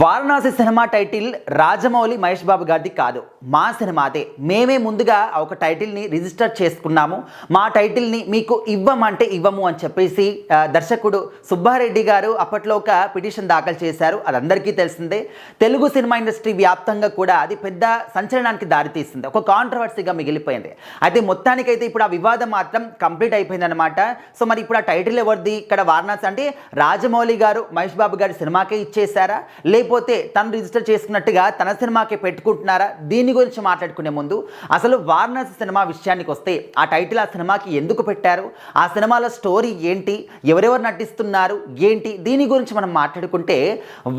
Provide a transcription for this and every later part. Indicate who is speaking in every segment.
Speaker 1: Varanasi cinema title Rajamouli Mahesh Babu గారిది కాదు, మా సినిమాదే. మేమే ముందుగా ఒక టైటిల్ని రిజిస్టర్ చేసుకున్నాము. మా టైటిల్ని మీకు ఇవ్వమంటే ఇవ్వము అని చెప్పేసి దర్శకుడు సుబ్బారెడ్డి గారు అప్పట్లో ఒక పిటిషన్ దాఖలు చేశారు. అది అందరికీ తెలిసిందే. తెలుగు సినిమా ఇండస్ట్రీ వ్యాప్తంగా కూడా అది పెద్ద సంచలనానికి దారితీస్తుంది, ఒక కాంట్రవర్సీగా మిగిలిపోయింది. అయితే మొత్తానికైతే ఇప్పుడు ఆ వివాదం మాత్రం కంప్లీట్ అయిపోయిందనమాట. సో మరి ఇప్పుడు ఆ టైటిల్ ఎవరిది? ఇక్కడ వారణాసి అంటే రాజమౌళి గారు మహేష్ బాబు గారి సినిమాకే ఇచ్చేశారా, లేకపోతే తను రిజిస్టర్ చేసుకున్నట్టుగా తన సినిమాకే పెట్టుకుంటున్నారా? దీని గురించి మాట్లాడుకునే ముందు అసలు వారణాసి సినిమా విషయానికి వస్తే ఆ టైటిల్ ఆ సినిమాకి ఎందుకు పెట్టారు, ఆ సినిమాలో స్టోరీ ఏంటి, ఎవరెవరు నటిస్తున్నారు ఏంటి, దీని గురించి మనం మాట్లాడుకుంటే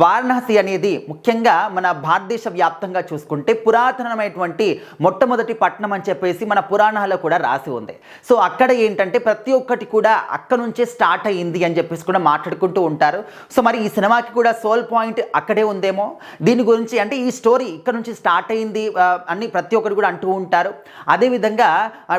Speaker 1: వారణాసి అనేది ముఖ్యంగా మన భారతదేశ వ్యాప్తంగా చూసుకుంటే పురాతనమైనటువంటి మొట్టమొదటి పట్టణం అని చెప్పేసి మన పురాణాల్లో కూడా రాసి ఉంది. సో అక్కడ ఏంటంటే ప్రతి ఒక్కటి కూడా అక్కడ నుంచే స్టార్ట్ అయ్యింది అని చెప్పేసి కూడా మాట్లాడుకుంటూ ఉంటారు. సో మరి ఈ సినిమాకి కూడా సోల్ పాయింట్ అక్కడే ఉందేమో, దీని గురించి అంటే ఈ స్టోరీ ఇక్కడ నుంచి స్టార్ట్ అయింది అని ప్రతి ఒక్కరు కూడా అంటూ ఉంటారు. అదేవిధంగా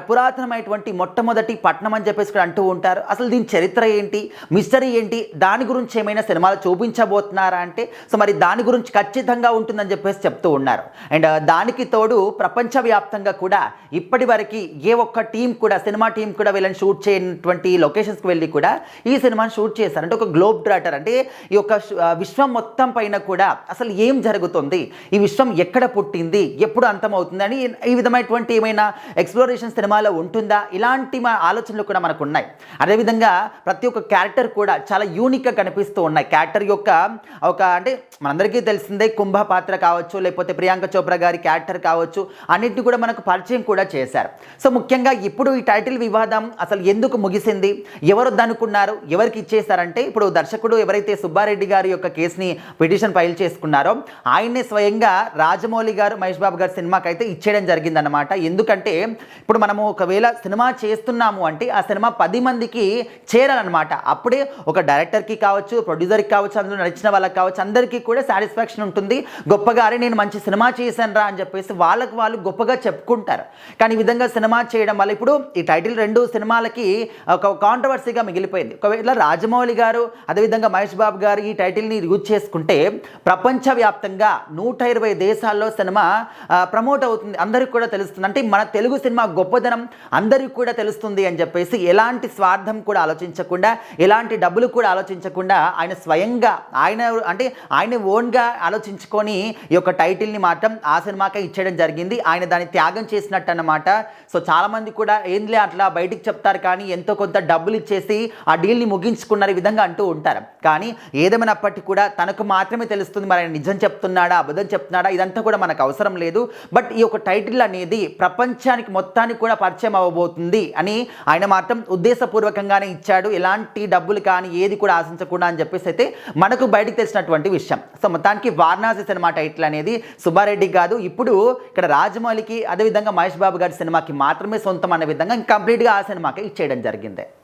Speaker 1: పురాతనమైనటువంటి మొట్టమొదటి పట్టణం అని చెప్పేసి కూడా అంటూ ఉంటారు. అసలు దీని చరిత్ర ఏంటి, మిస్టరీ ఏంటి, దాని గురించి ఏమైనా సినిమాలు చూపించబోతున్నారా అంటే సో మరి దాని గురించి ఖచ్చితంగా ఉంటుందని చెప్పేసి చెప్తూ ఉన్నారు. అండ్ దానికి తోడు ప్రపంచవ్యాప్తంగా కూడా ఇప్పటి వరకు ఏ ఒక్క టీం కూడా సినిమా టీం కూడా వీళ్ళని షూట్ చేయనటువంటి లొకేషన్స్కి వెళ్ళి కూడా ఈ సినిమాని షూట్ చేశారు. అంటే ఒక గ్లోబ్ డ్రాటర్ అంటే ఈ యొక్క విశ్వం మొత్తం పైన కూడా అసలు ఏం జరుగుతుంది, ఈ విశ్వం ఎక్కడ పుట్టింది, ఎప్పుడు అంతమవుతుంది అని ఈ విధమైనటువంటి ఏమైనా ఎక్స్ప్లోరేషన్ సినిమాలో ఉంటుందా, ఇలాంటి ఆలోచనలు కూడా మనకు ఉన్నాయి. అదేవిధంగా ప్రతి ఒక్క క్యారెక్టర్ కూడా చాలా యూనిక్గా కనిపిస్తూ ఉన్నాయి. క్యారెక్టర్ యొక్క ఒక అంటే మనందరికీ తెలిసిందే కుంభ పాత్ర కావచ్చు, లేకపోతే ప్రియాంక చోప్రా గారి క్యారెక్టర్ కావచ్చు, అన్నింటినీ కూడా మనకు పరిచయం కూడా చేశారు. సో ముఖ్యంగా ఇప్పుడు ఈ టైటిల్ వివాదం అసలు ఎందుకు ముగిసింది, ఎవరు వద్దనుకున్నారు, ఎవరికి ఇచ్చేశారంటే ఇప్పుడు దర్శకుడు ఎవరైతే సుబ్బారెడ్డి గారి యొక్క కేసుని పిటిషన్ ఫైల్ చేసుకున్నారో ఆయన్నే స్వయంగా రాజమౌళి గారు మహేష్ బాబు గారి సినిమాకి అయితే ఇచ్చేయడం జరిగిందన్నమాట. ఎందుకంటే ఇప్పుడు మనము ఒకవేళ సినిమా చేస్తున్నాము అంటే ఆ సినిమా 10 మందికి చేరాలన్నమాట. అప్పుడే ఒక డైరెక్టర్కి కావచ్చు, ప్రొడ్యూసర్కి కావచ్చు, అందులో నడిచిన వాళ్ళకి కావచ్చు, అందరికీ కూడా సాటిస్ఫాక్షన్ ఉంటుంది. గొప్పగా అరే నేను మంచి సినిమా చేశాను రా అని చెప్పేసి వాళ్ళకి వాళ్ళు గొప్పగా చెప్పుకుంటారు. కానీ ఈ విధంగా సినిమా చేయడం వల్ల ఇప్పుడు ఈ టైటిల్ 2 సినిమాలకి ఒక కాంట్రవర్సీగా మిగిలిపోయింది. ఒకవేళ రాజమౌళి గారు అదేవిధంగా మహేష్ బాబు గారు ఈ టైటిల్ని యూజ్ చేసుకుంటే ప్రపంచవ్యాప్తంగా 120 దేశాల్లో సినిమా ప్రమోట్ అవుతుంది, అందరికీ కూడా తెలుస్తుంది. అంటే మన తెలుగు సినిమా గొప్పదనం అందరికీ కూడా తెలుస్తుంది అని చెప్పేసి ఎలాంటి స్వార్థం కూడా ఆలోచించకుండా, ఎలాంటి డబ్బులు కూడా ఆలోచించకుండా ఆయన స్వయంగా ఆయన ఓన్గా ఆలోచించుకొని ఈ యొక్క టైటిల్ని మాత్రం ఆ సినిమాకే ఇచ్చేయడం జరిగింది. ఆయన దాన్ని త్యాగం చేసినట్టు అన్నమాట. సో చాలామంది కూడా ఏంలే అట్లా బయటికి చెప్తారు, కానీ ఎంతో కొంత డబ్బులు ఇచ్చేసి ఆ డీల్ని ముగించుకున్నారు ఈ విధంగా అంటూ ఉంటారు. కానీ ఏదేమైనప్పటికీ కూడా తనకు మాత్రమే తెలుస్తుంది మరి ఆయన నిజం చెప్తున్నాడా అబద్ధం చెప్తున్నాడా ఇదంతా కూడా మనకు అవసరం లేదు. బట్ ఈ యొక్క టైటిల్ అనేది ప్రపంచానికి మొత్తానికి కూడా పరిచయం అవ్వబోతుంది అని ఆయన మాత్రం ఉద్దేశపూర్వకంగానే ఇచ్చాడు. ఎలాంటి డబ్బులు కానీ ఏది కూడా ఆశించకుండా అని చెప్పేసి అయితే మనకు బయటకు తెలిసినటువంటి విషయం. సో మొత్తానికి వారణాసి సినిమా టైటిల్ అనేది సుబ్బారెడ్డి కాదు, ఇప్పుడు ఇక్కడ రాజమౌళికి అదేవిధంగా మహేష్ బాబు గారి సినిమాకి మాత్రమే సొంతం అనే విధంగా కంప్లీట్గా ఆ సినిమాకి ఇచ్చేయడం జరిగింది.